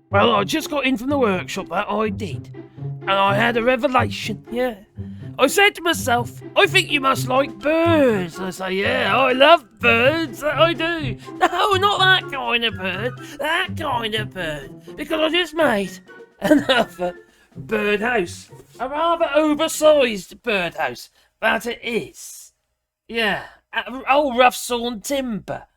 Well, I just got in from the workshop, that I did. And I had a revelation, yeah. I said to myself, I think you must like birds. I say, yeah, I love birds, that I do. No, not that kind of bird, that kind of bird. Because I just made another birdhouse. A rather oversized birdhouse, that it is. Yeah, old rough sawn timber.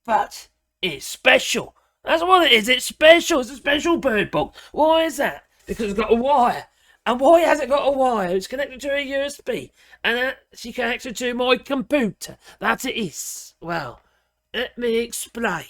But it's special. That's what it is, it's special. It's a special bird box. Why is that? Because it's got a wire. And why has it got a wire? It's connected to a USB. And that's connected to my computer. That it is. Well, let me explain.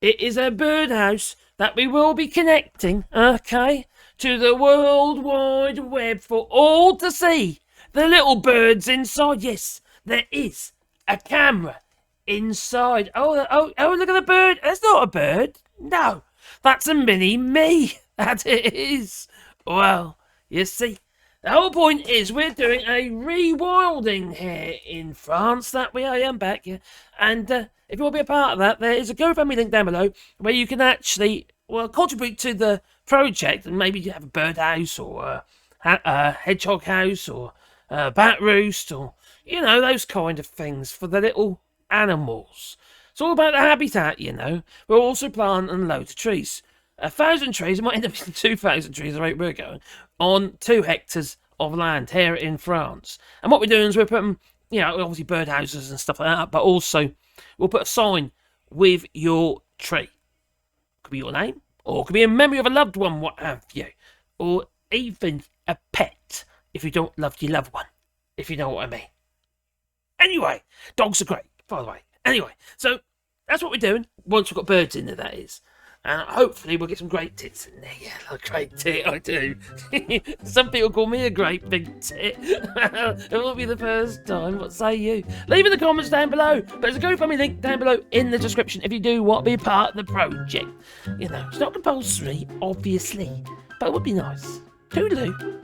It is a birdhouse that we will be connecting, okay, to the World Wide Web for all to see. The little birds inside. Yes, there is a camera inside. Oh, look at the bird. That's not a bird. No, that's a mini me. That it is. Well, you see, the whole point is we're doing a rewilding here in France. That we are, back, yeah. And if you want to be a part of that, there is a GoFundMe link down below where you can actually, well, contribute to the project, and maybe you have a birdhouse or a hedgehog house or a bat roost or, you know, those kind of things for the little animals. It's all about the habitat, you know. We'll also plant loads of trees. 1,000 trees, it might end up being 2,000 trees, the rate we're going, on 2 hectares of land here in France. And what we're doing is we're putting, you know, obviously birdhouses and stuff like that, but also we'll put a sign with your tree. Could be your name, or could be a memory of a loved one, what have you. Or even a pet, if you don't love your loved one, if you know what I mean. Anyway, dogs are great, by the way. Anyway, so that's what we're doing, once we've got birds in there, that is. And hopefully we'll get some great tits in there. Yeah, a great tit, I do. Some people call me a great big tit. It won't be the first time. What say you? Leave in the comments down below. But there's a GoFundMe link down below in the description if you do want to be part of the project. You know, it's not compulsory, obviously. But it would be nice. Toodaloo.